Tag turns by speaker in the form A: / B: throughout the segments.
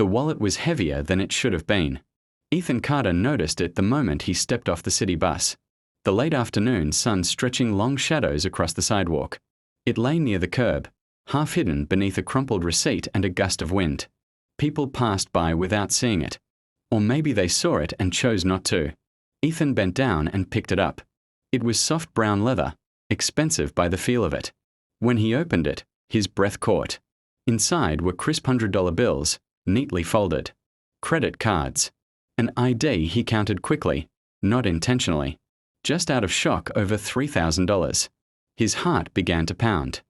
A: The wallet was heavier than it should have been. Ethan Carter noticed it the moment he stepped off the city bus. The late afternoon sun stretching long shadows across the sidewalk. It lay near the curb, half hidden beneath a crumpled receipt and a gust of wind. People passed by without seeing it. Or maybe they saw it and chose not to. Ethan bent down and picked it up. It was soft brown leather, expensive by the feel of it. When he opened it, his breath caught. Inside were crisp $100 bills, neatly folded. Credit cards. An ID he counted quickly, not intentionally. Just out of shock over $3,000. His heart began to pound.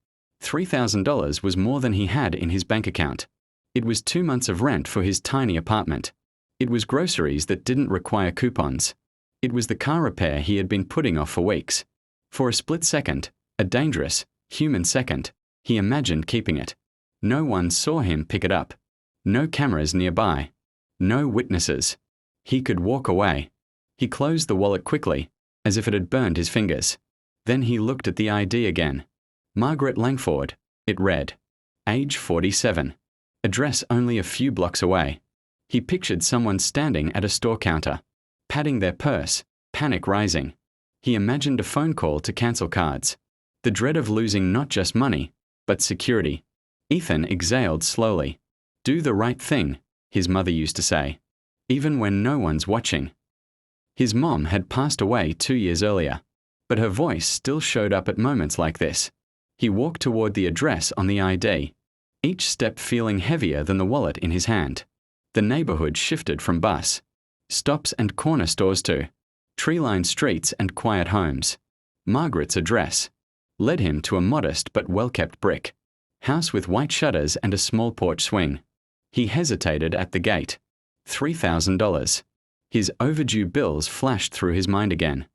A: $3,000 was more than he had in his bank account. It was 2 months of rent for his tiny apartment. It was groceries that didn't require coupons. It was the car repair he had been putting off for weeks. For a split second, a dangerous, human second, he imagined keeping it. No one saw him pick it up. No cameras nearby. No witnesses. He could walk away. He closed the wallet quickly, as if it had burned his fingers. Then he looked at the ID again. Margaret Langford, it read. Age 47. Address only a few blocks away. He pictured someone standing at a store counter, patting their purse, panic rising. He imagined a phone call to cancel cards. The dread of losing not just money, but security. Ethan exhaled slowly. Do the right thing, his mother used to say, even when no one's watching. His mom had passed away 2 years earlier, but her voice still showed up at moments like this. He walked toward the address on the ID, each step feeling heavier than the wallet in his hand. The neighborhood shifted from bus stops and corner stores to tree-lined streets and quiet homes. Margaret's address led him to a modest but well-kept brick house with white shutters and a small porch swing. He hesitated at the gate. $3,000. His overdue bills flashed through his mind again.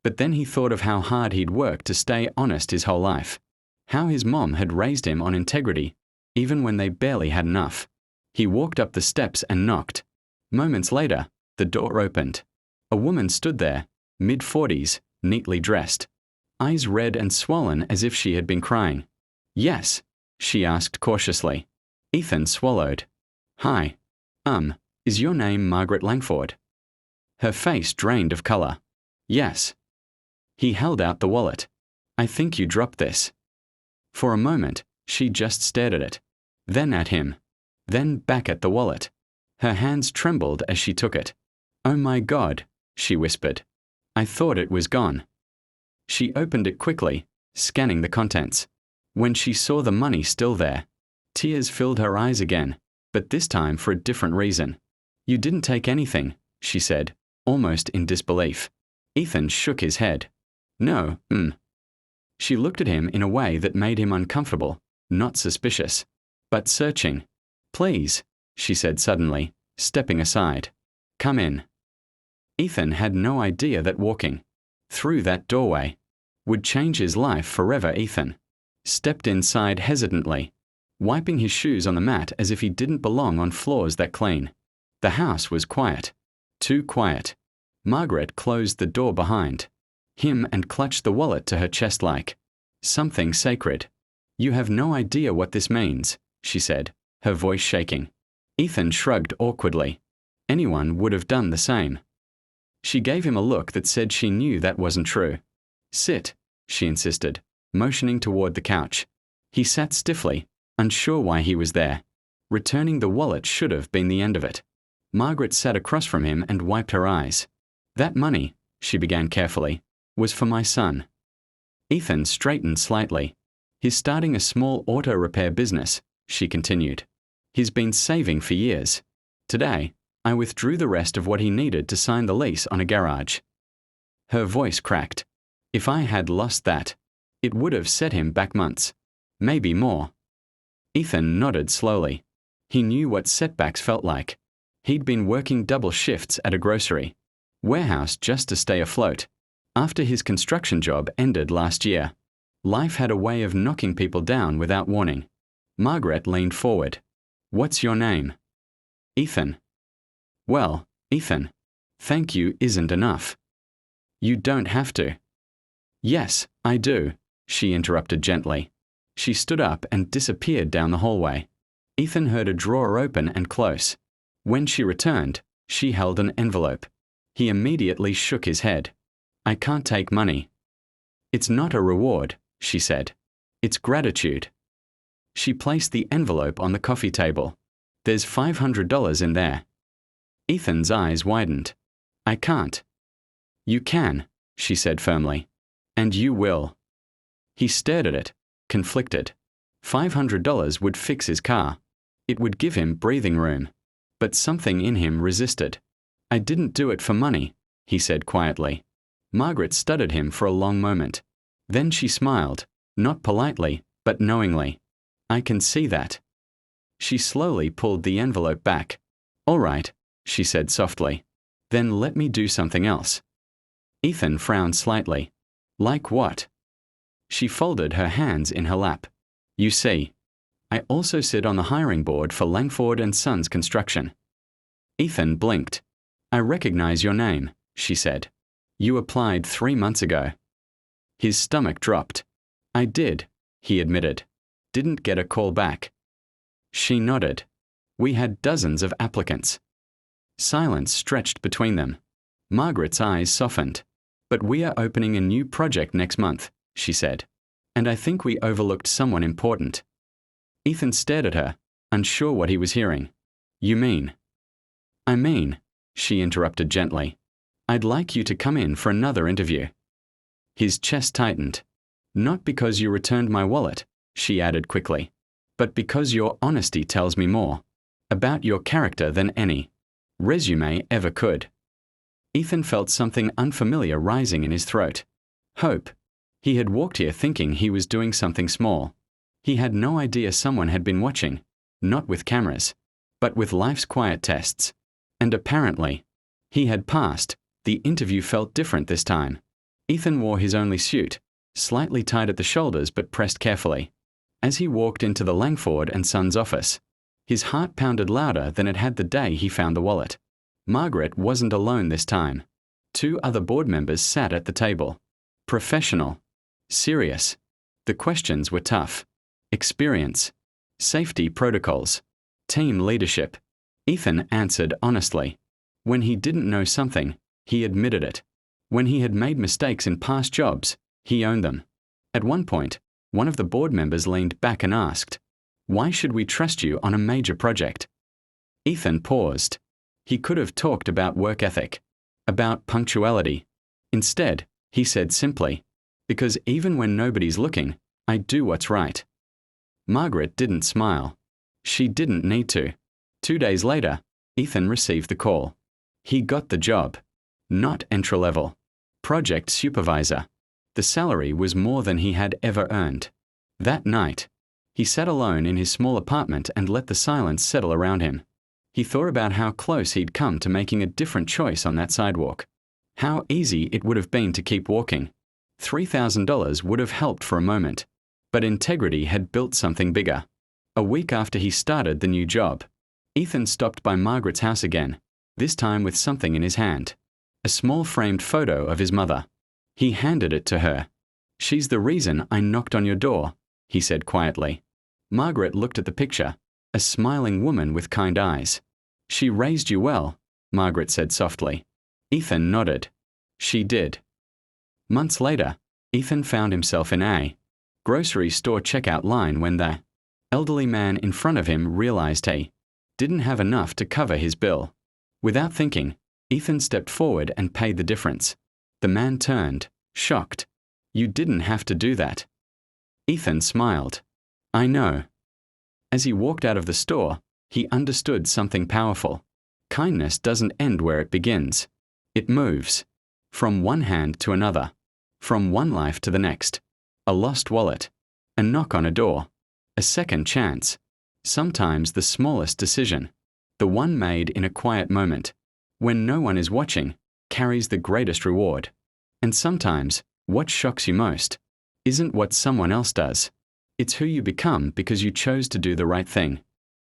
A: But then he thought of how hard he'd worked to stay honest his whole life. How his mom had raised him on integrity, even when they barely had enough. He walked up the steps and knocked. Moments later, the door opened. A woman stood there, mid-40s, neatly dressed. Eyes red and swollen as if she had been crying. Yes, she asked cautiously. Ethan swallowed. Hi. Is your name Margaret Langford? Her face drained of color. Yes. He held out the wallet. I think you dropped this. For a moment, she just stared at it. Then at him. Then back at the wallet. Her hands trembled as she took it. Oh my God, she whispered. I thought it was gone. She opened it quickly, scanning the contents. When she saw the money still there, tears filled her eyes again, but this time for a different reason. You didn't take anything, she said, almost in disbelief. Ethan shook his head. No, She looked at him in a way that made him uncomfortable, not suspicious, but searching. Please, she said suddenly, stepping aside. Come in. Ethan had no idea that walking through that doorway would change his life forever. Ethan stepped inside hesitantly, wiping his shoes on the mat as if he didn't belong on floors that clean. The house was quiet. Too quiet. Margaret closed the door behind him and clutched the wallet to her chest like something sacred. You have no idea what this means, she said, her voice shaking. Ethan shrugged awkwardly. Anyone would have done the same. She gave him a look that said she knew that wasn't true. Sit, she insisted, motioning toward the couch. He sat stiffly, unsure why he was there. Returning the wallet should have been the end of it. Margaret sat across from him and wiped her eyes. That money, she began carefully, was for my son. Ethan straightened slightly. He's starting a small auto repair business, she continued. He's been saving for years. Today, I withdrew the rest of what he needed to sign the lease on a garage. Her voice cracked. If I had lost that, it would have set him back months. Maybe more. Ethan nodded slowly. He knew what setbacks felt like. He'd been working double shifts at a grocery warehouse just to stay afloat. After his construction job ended last year, life had a way of knocking people down without warning. Margaret leaned forward. What's your name? Ethan. Well, Ethan, thank you isn't enough. You don't have to. Yes, I do, she interrupted gently. She stood up and disappeared down the hallway. Ethan heard a drawer open and close. When she returned, she held an envelope. He immediately shook his head. "I can't take money." "It's not a reward," she said. "It's gratitude." She placed the envelope on the coffee table. "There's $500 in there." Ethan's eyes widened. "I can't." "You can," she said firmly. "And you will." He stared at it, conflicted. $500 would fix his car. It would give him breathing room. But something in him resisted. "I didn't do it for money," he said quietly. Margaret studied him for a long moment. Then she smiled, not politely, but knowingly. "I can see that." She slowly pulled the envelope back. "All right," she said softly. "Then let me do something else." Ethan frowned slightly. "Like what?" She folded her hands in her lap. "You see, I also sit on the hiring board for Langford and Sons Construction." Ethan blinked. "I recognize your name," she said. "You applied 3 months ago." His stomach dropped. "I did," he admitted. "Didn't get a call back." She nodded. "We had dozens of applicants." Silence stretched between them. Margaret's eyes softened. "But we are opening a new project next month," she said. "And I think we overlooked someone important." Ethan stared at her, unsure what he was hearing. "You mean?" "I mean," she interrupted gently, "I'd like you to come in for another interview." His chest tightened. "Not because you returned my wallet," she added quickly, "but because your honesty tells me more about your character than any resume ever could." Ethan felt something unfamiliar rising in his throat. Hope. He had walked here thinking he was doing something small. He had no idea someone had been watching, not with cameras, but with life's quiet tests. And apparently, he had passed. The interview felt different this time. Ethan wore his only suit, slightly tied at the shoulders but pressed carefully. As he walked into the Langford and Sons office, his heart pounded louder than it had the day he found the wallet. Margaret wasn't alone this time. 2 other board members sat at the table. Professional. Serious. The questions were tough. Experience. Safety protocols. Team leadership. Ethan answered honestly. When he didn't know something, he admitted it. When he had made mistakes in past jobs, he owned them. At one point, one of the board members leaned back and asked, "Why should we trust you on a major project?" Ethan paused. He could have talked about work ethic, about punctuality. Instead, he said simply, "Because even when nobody's looking, I do what's right." Margaret didn't smile. She didn't need to. 2 days later, Ethan received the call. He got the job. Not entry-level. Project supervisor. The salary was more than he had ever earned. That night, he sat alone in his small apartment and let the silence settle around him. He thought about how close he'd come to making a different choice on that sidewalk. How easy it would have been to keep walking. $3,000 would have helped for a moment. But integrity had built something bigger. A week after he started the new job, Ethan stopped by Margaret's house again, this time with something in his hand. A small framed photo of his mother. He handed it to her. "She's the reason I knocked on your door," he said quietly. Margaret looked at the picture, a smiling woman with kind eyes. "She raised you well," Margaret said softly. Ethan nodded. She did. Months later, Ethan found himself in a grocery store checkout line when the elderly man in front of him realized he didn't have enough to cover his bill. Without thinking, Ethan stepped forward and paid the difference. The man turned, shocked. "You didn't have to do that." Ethan smiled. "I know." As he walked out of the store, he understood something powerful. Kindness doesn't end where it begins. It moves. From one hand to another. From one life to the next. A lost wallet. A knock on a door. A second chance. Sometimes the smallest decision. The one made in a quiet moment, when no one is watching, carries the greatest reward. And sometimes, what shocks you most isn't what someone else does. It's who you become because you chose to do the right thing.